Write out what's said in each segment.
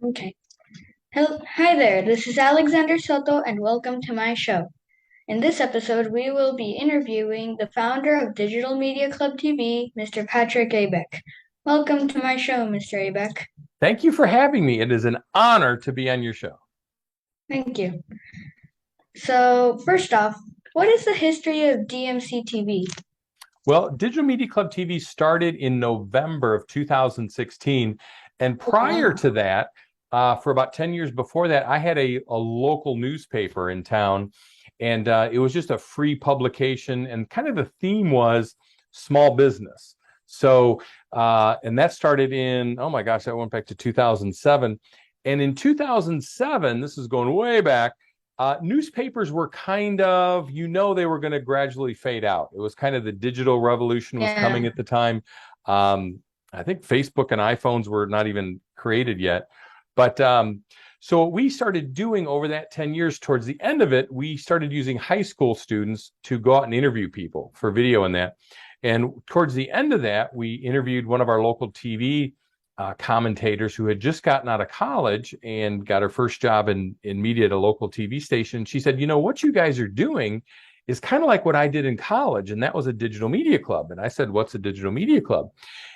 Okay. Hi there, this is Alexander Soto, and welcome to my show. In this episode, we will be interviewing the founder of Digital Media Club TV, Mr. Patrick Abeck. Welcome to my show, Mr. Abeck. Thank you for having me. It is an honor to be on your show. Thank you. So, first off, what is the history of DMC TV? Well, Digital Media Club TV started in November of 2016. And Oh, prior wow. to that, for about 10 years before that, I had a local newspaper in town. And it was just a free publication. And kind of the theme was small business. So, and that started in, oh my gosh, that went back to 2007. And in 2007, this is going way back, newspapers were kind of, they were going to gradually fade out. It was kind of the digital revolution was Yeah. coming at the time. I think Facebook and iPhones were not even created yet. But so what we started doing over that 10 years, towards the end of it, we started using high school students to go out and interview people for video and that. And towards the end of that, we interviewed one of our local TV commentators who had just gotten out of college and got her first job in media at a local TV station. She said, what you guys are doing is kind of like what I did in college, and that was a digital media club. And I said, what's a digital media club?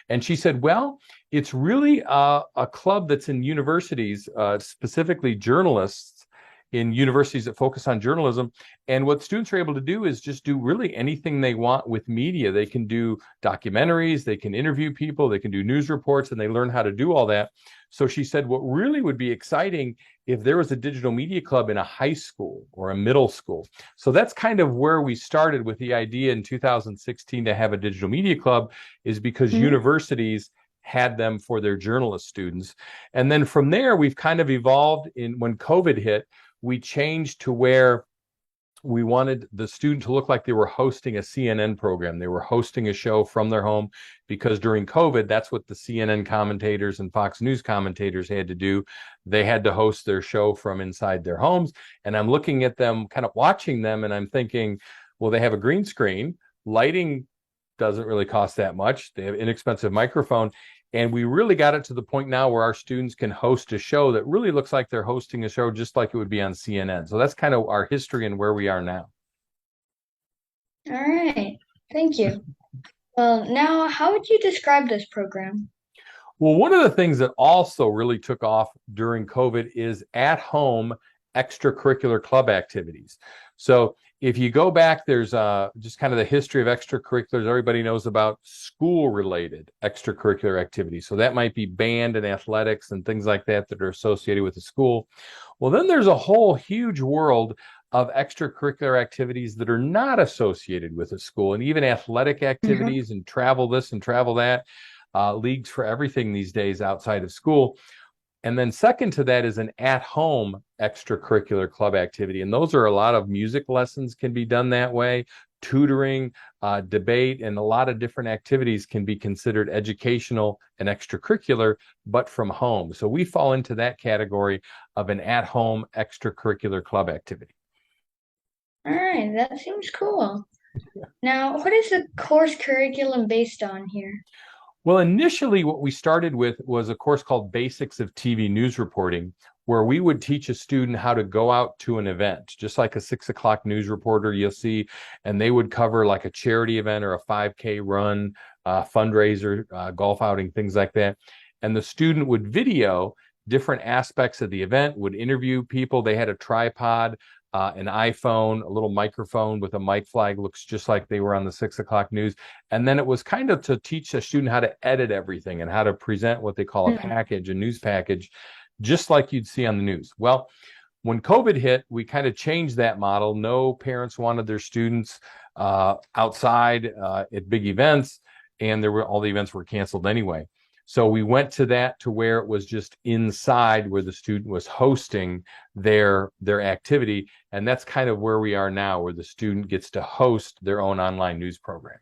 And she said, well, it's really a club that's in universities, specifically journalists in universities that focus on journalism. And what students are able to do is just do really anything they want with media. They can do documentaries, they can interview people, they can do news reports, and they learn how to do all that. So she said, what really would be exciting if there was a digital media club in a high school or a middle school. So that's kind of where we started with the idea in 2016 to have a digital media club, is because Mhm. universities had them for their journalist students. And then from there, we've kind of evolved. In when COVID hit, we changed to where we wanted the student to look like they were hosting a CNN program. They were hosting a show from their home, because during COVID, that's what the CNN commentators and Fox News commentators had to do. They had to host their show from inside their homes. And I'm looking at them, kind of watching them, and I'm thinking, well, they have a green screen. Lighting doesn't really cost that much. They have inexpensive microphone. And we really got it to the point now where our students can host a show that really looks like they're hosting a show just like it would be on CNN. So that's kind of our history and where we are now. All right. Thank you. Well, now, how would you describe this program? Well, one of the things that also really took off during COVID is at home extracurricular club activities. So if you go back, there's just kind of the history of extracurriculars. Everybody knows about school related extracurricular activities. So that might be band and athletics and things like that that are associated with the school. Well, then there's a whole huge world of extracurricular activities that are not associated with a school, and even athletic Mhm. activities and travel this and travel that, leagues for everything these days outside of school. And then second to that is an at-home extracurricular club activity. And those are a lot of music lessons can be done that way, tutoring, debate, and a lot of different activities can be considered educational and extracurricular, but from home. So we fall into that category of an at-home extracurricular club activity. All right, that seems cool. Now, what is the course curriculum based on here? Well, initially, what we started with was a course called Basics of TV News Reporting, where we would teach a student how to go out to an event, just like a 6 o'clock news reporter you'll see, and they would cover like a charity event or a 5K run, fundraiser, golf outing, things like that. And the student would video different aspects of the event, would interview people. They had a tripod, an iPhone, a little microphone with a mic flag, looks just like they were on the 6 o'clock news. And then it was kind of to teach a student how to edit everything and how to present what they call a Hmm. package, a news package, just like you'd see on the news. Well, when COVID hit, we kind of changed that model. No parents wanted their students outside at big events, and there were all the events were canceled anyway. So we went to that to where it was just inside where the student was hosting their activity, and that's kind of where we are now, where the student gets to host their own online news program.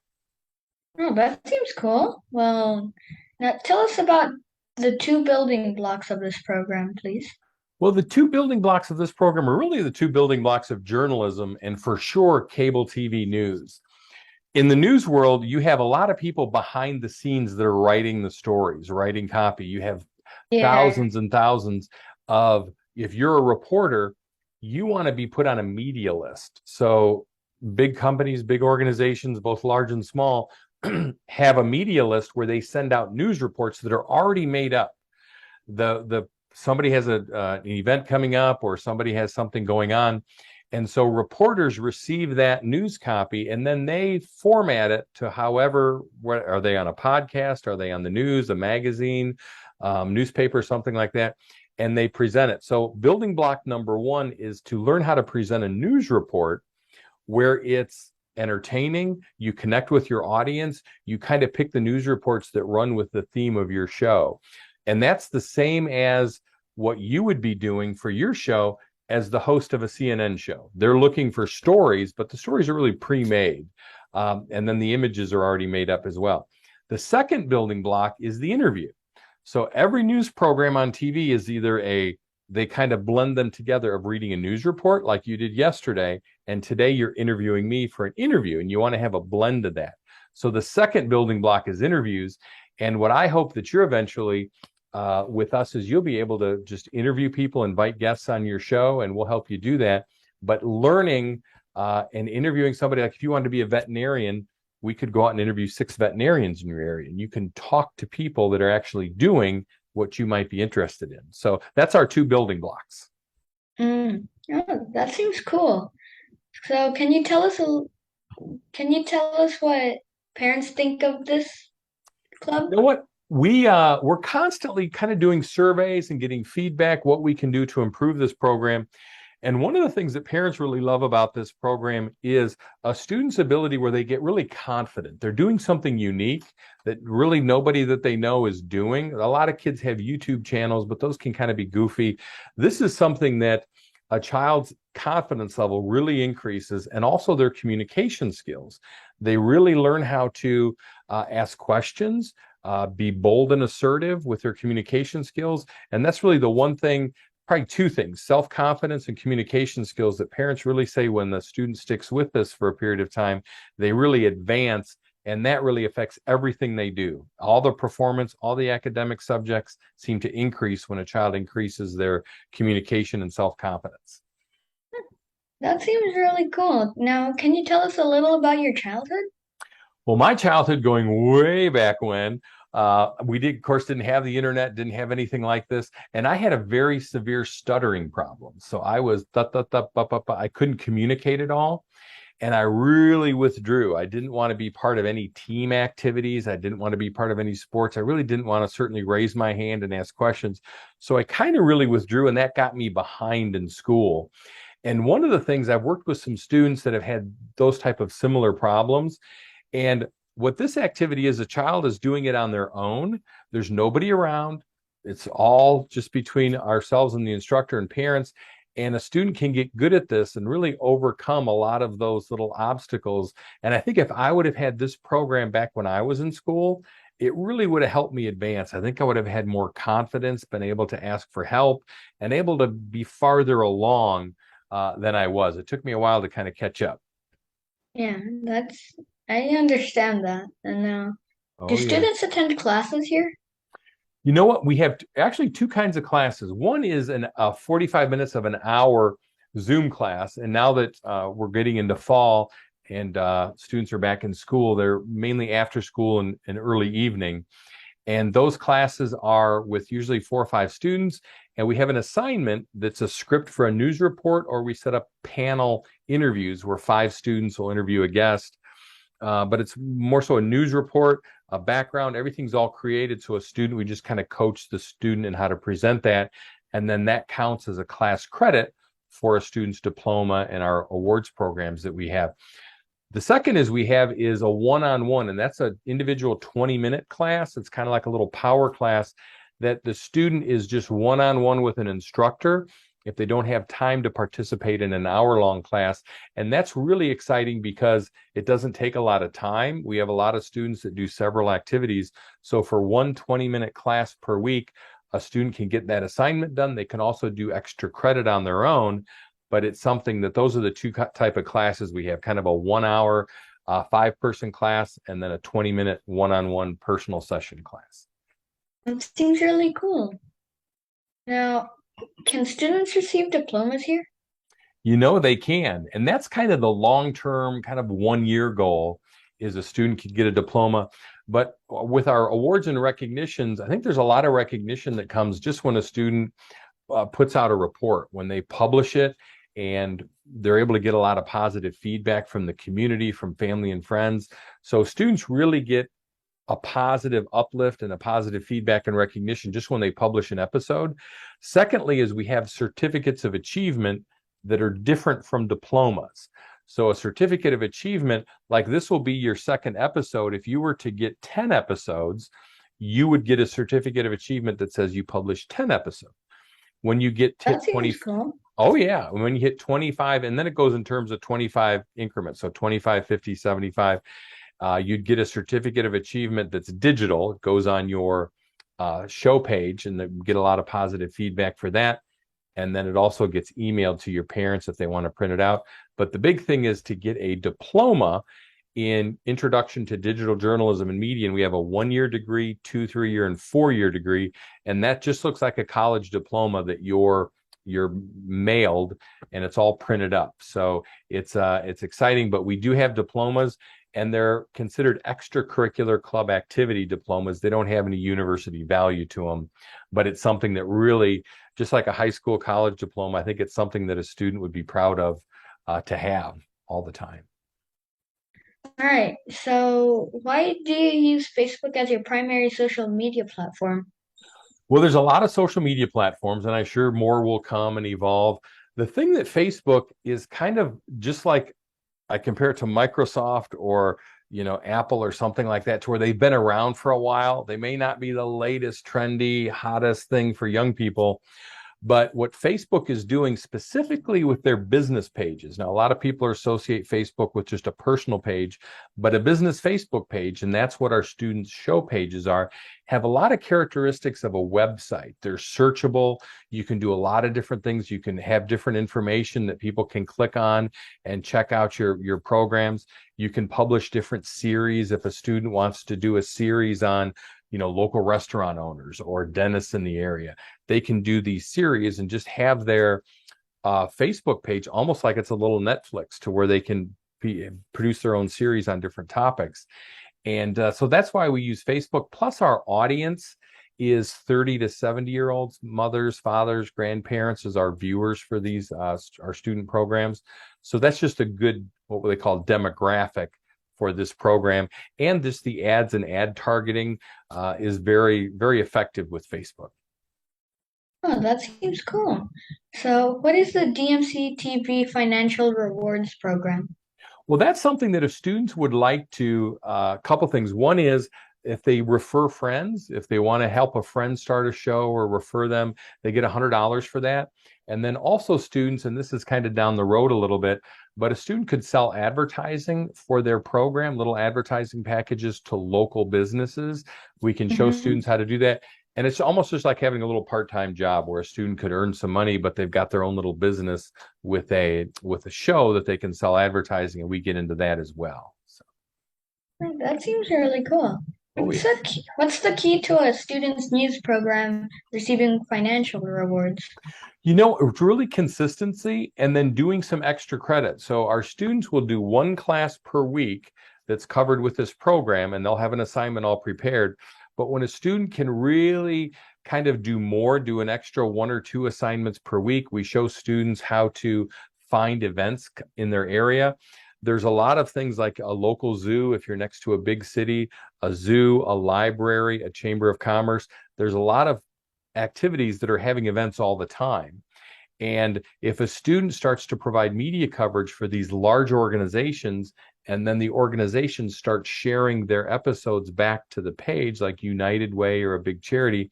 Oh, that seems cool. Well, now tell us about the two building blocks of this program, please. Well, the two building blocks of this program are really the two building blocks of journalism and for sure cable TV news. In the news world, you have a lot of people behind the scenes that are writing the stories, writing copy. You have Yeah. thousands and thousands of, if you're a reporter, you want to be put on a media list. So big companies, big organizations, both large and small, have a media list where they send out news reports that are already made up. The somebody has an event coming up, or somebody has something going on, and so reporters receive that news copy and then they format it to however, what are they on, a podcast, are they on the news, a magazine, newspaper, something like that, and they present it. So building block number one is to learn how to present a news report where it's entertaining, you connect with your audience, you kind of pick the news reports that run with the theme of your show. And that's the same as what you would be doing for your show as the host of a CNN show. They're looking for stories, but the stories are really pre-made. And then the images are already made up as well. The second building block is the interview. So every news program on TV is either they kind of blend them together of reading a news report like you did yesterday, and today you're interviewing me for an interview, and you want to have a blend of that. So the second building block is interviews. And what I hope that you're eventually with us is you'll be able to just interview people, invite guests on your show, and we'll help you do that. But learning and interviewing somebody, like if you wanted to be a veterinarian, we could go out and interview 6 veterinarians in your area, and you can talk to people that are actually doing what you might be interested in. So that's our 2 building blocks. Oh, that seems cool. So can you tell us what parents think of this club? You know what? We're constantly kind of doing surveys and getting feedback what we can do to improve this program. And one of the things that parents really love about this program is a student's ability where they get really confident. They're doing something unique that really nobody that they know is doing. A lot of kids have YouTube channels, but those can kind of be goofy. This is something that a child's confidence level really increases, and also their communication skills. They really learn how to ask questions, be bold and assertive with their communication skills. And that's really the one thing, probably 2 things, self-confidence and communication skills, that parents really say when the student sticks with this for a period of time, they really advance. And that really affects everything they do. All the performance, all the academic subjects seem to increase when a child increases their communication and self-confidence. That seems really cool. Now, can you tell us a little about your childhood? Well, my childhood, going way back when, we did, of course, didn't have the internet, didn't have anything like this, and I had a very severe stuttering problem. So I was I couldn't communicate at all, and I really withdrew. I didn't want to be part of any team activities. I didn't want to be part of any sports. I really didn't want to certainly raise my hand and ask questions. So I kind of really withdrew, and that got me behind in school. And one of the things, I've worked with some students that have had those type of similar problems. And what this activity is, a child is doing it on their own. There's nobody around. It's all just between ourselves and the instructor and parents. And a student can get good at this and really overcome a lot of those little obstacles. And I think if I would have had this program back when I was in school, it really would have helped me advance. I think I would have had more confidence, been able to ask for help, and able to be farther along than I was. It took me a while to kind of catch up. Yeah, I understand that. And do Oh, yeah. students attend classes here? You know what? We have actually 2 kinds of classes. One is 45 minutes of an hour Zoom class. And now that we're getting into fall and students are back in school, they're mainly after school and early evening. And those classes are with usually 4 or 5 students. And we have an assignment that's a script for a news report, or we set up panel interviews where 5 students will interview a guest. But it's more so a news report, a background, everything's all created. So a student, we just kind of coach the student in how to present that. And then that counts as a class credit for a student's diploma and our awards programs that we have. The second is a one-on-one, and that's an individual 20-minute class. It's kind of like a little power class that the student is just one-on-one with an instructor if they don't have time to participate in an hour-long class. And that's really exciting because it doesn't take a lot of time. We have a lot of students that do several activities. So for one 20-minute class per week, a student can get that assignment done. They can also do extra credit on their own, but it's something that those are the 2 type of classes we have, kind of a 1-hour 5-person class, and then a 20-minute one-on-one personal session class. That seems really cool. Now, can students receive diplomas here? They can. And that's kind of the long-term, kind of 1 year goal is a student could get a diploma. But with our awards and recognitions, I think there's a lot of recognition that comes just when a student puts out a report, when they publish it, and they're able to get a lot of positive feedback from the community, from family and friends. So students really get a positive uplift and a positive feedback and recognition just when they publish an episode. Secondly, is we have certificates of achievement that are different from diplomas. So a certificate of achievement, like this will be your second episode. If you were to get 10 episodes, you would get a certificate of achievement that says you published 10 episodes. When you get That hit 20, seems cool. oh yeah, when you hit 25, and then it goes in terms of 25 increments. So 25, 50, 75, you'd get a certificate of achievement that's digital. It goes on your show page, and get a lot of positive feedback for that. And then it also gets emailed to your parents if they want to print it out. But the big thing is to get a diploma in Introduction to Digital Journalism and Media. And we have a 1 year degree, 2, 3 year, and 4 year degree. And that just looks like a college diploma that you're mailed, and it's all printed up. So it's exciting, but we do have diplomas, and they're considered extracurricular club activity diplomas. They don't have any university value to them, but it's something that really, just like a high school, college diploma, I think it's something that a student would be proud of to have all the time. All right. So, why do you use Facebook as your primary social media platform? Well, there's a lot of social media platforms, and I'm sure more will come and evolve. The thing that Facebook is kind of just like, I compare it to Microsoft or Apple or something like that, to where they've been around for a while. They may not be the latest, trendy, hottest thing for young people, but what Facebook is doing specifically with their business pages. Now, a lot of people associate Facebook with just a personal page, but a business Facebook page, and that's what our students' show pages are, have a lot of characteristics of a website. They're searchable. You can do a lot of different things. You can have different information that people can click on and check out your programs. You can publish different series. If a student wants to do a series on local restaurant owners or dentists in the area, they can do these series and just have their Facebook page almost like it's a little Netflix, to where they can produce their own series on different topics. And so that's why we use Facebook. Plus, our audience is 30 to 70-year-olds, mothers, fathers, grandparents as our viewers for these our student programs. So that's just a good, what they call, demographic for this program. And just the ads and ad targeting is very, very effective with Facebook. Oh, that seems cool. So, what is the DMC TV Financial Rewards Program? Well, that's something that if students would like to, a couple things. One is, if they refer friends, if they want to help a friend start a show or refer them, they get $100 for that. And then also students, and this is kind of down the road a little bit, but a student could sell advertising for their program, little advertising packages to local businesses. We can show Hmm. students how to do that. And it's almost just like having a little part-time job where a student could earn some money, but they've got their own little business with a show that they can sell advertising, and we get into that as well. So, That seems really cool. oh yeah. What's the key to a student's news program receiving financial rewards? It's really consistency and then doing some extra credit. So our students will do one class per week that's covered with this program, and they'll have an assignment all prepared. But when a student can really kind of do more, do an extra 1 or 2 assignments per week, we show students how to find events in their area. There's a lot of things like a local zoo, if you're next to a big city, a zoo, a library, a chamber of commerce. There's a lot of activities that are having events all the time. And if a student starts to provide media coverage for these large organizations, and then the organizations start sharing their episodes back to the page, like United Way or a big charity,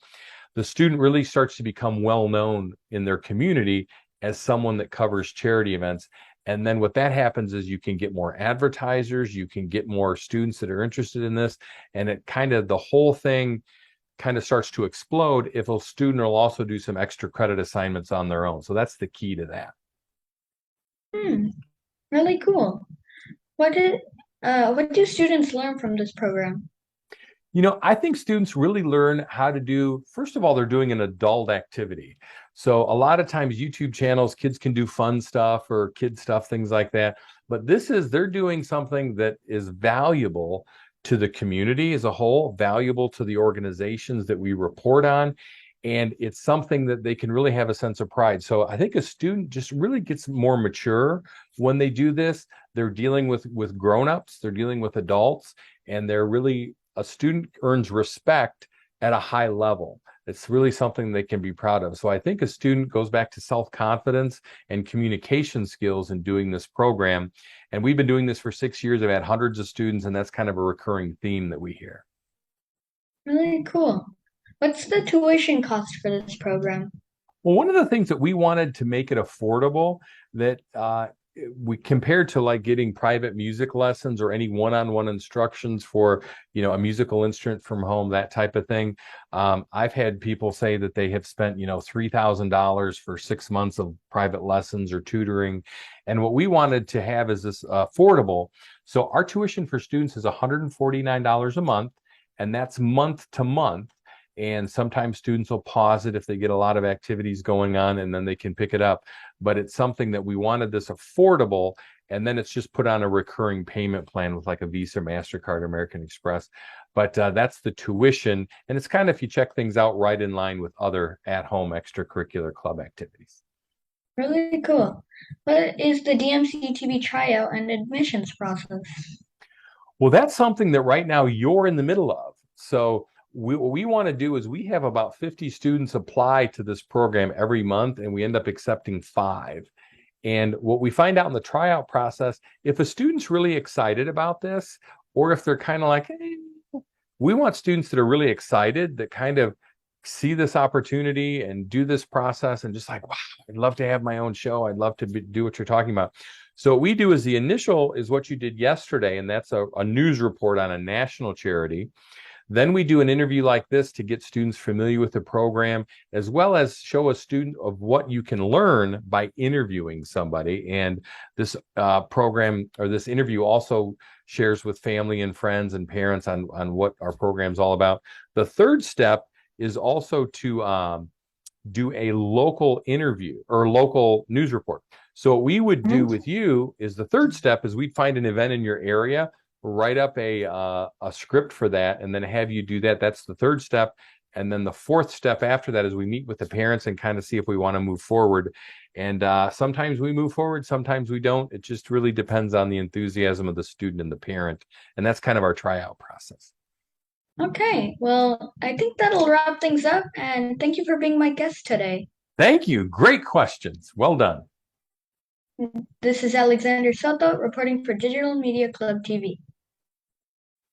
the student really starts to become well known in their community as someone that covers charity events. And then what that happens is you can get more advertisers, you can get more students that are interested in this, and it kind of, the whole thing kind of starts to explode if a student will also do some extra credit assignments on their own. So that's the key to that. Hmm, really cool. What did what do students learn from this program? I think students really learn how to do, first of all, they're doing an adult activity. So a lot of times YouTube channels, kids can do fun stuff or kid stuff, things like that. But they're doing something that is valuable to the community as a whole, valuable to the organizations that we report on. And it's something that they can really have a sense of pride. So I think a student just really gets more mature when they do this. They're dealing with grown-ups, they're dealing with adults, and they're really a student earns respect at a high level. It's really something they can be proud of. So I think a student goes back to self-confidence and communication skills in doing this program. And we've been doing this for 6 years. I've had hundreds of students, and that's kind of a recurring theme that we hear. Really cool. What's the tuition cost for this program? Well, one of the things that we wanted to make it affordable that we compared to like getting private music lessons or any one-on-one instructions for, a musical instrument from home, that type of thing. I've had people say that they have spent, $3,000 for 6 months of private lessons or tutoring. And what we wanted to have is this affordable. So our tuition for students is $149 a month, and that's month to month. And sometimes students will pause it if they get a lot of activities going on, and then they can pick it up. But it's something that we wanted this affordable, and then it's just put on a recurring payment plan with like a Visa, MasterCard, American Express. But that's the tuition. And it's kind of, if you check things out, right in line with other at-home extracurricular club activities. Really cool. What is the DMC TV tryout and admissions process? Well, that's something that right now you're in the middle of. So what we want to do is we have about 50 students apply to this program every month, and we end up accepting 5. And what we find out in the tryout process, if a student's really excited about this, or if they're kind of like, hey, we want students that are really excited, that kind of see this opportunity and do this process and just like, wow, I'd love to have my own show. I'd love to do what you're talking about. So what we do is the initial is what you did yesterday, and that's a news report on a national charity. Then we do an interview like this to get students familiar with the program, as well as show a student of what you can learn by interviewing somebody. And this program, or this interview, also shares with family and friends and parents on what our program's all about. The third step is also to do a local interview or local news report. So what we would do with you is the third step is we'd find an event in your area, write up a script for that, and then have you do that. That's the third step. And then the fourth step after that is we meet with the parents and kind of see if we want to move forward. And sometimes we move forward, sometimes we don't. It just really depends on the enthusiasm of the student and the parent. And that's kind of our tryout process. Okay, well, I think that'll wrap things up, and thank you for being my guest today. Thank you. Great questions. Well done. This is Alexander Soto reporting for Digital Media Club TV.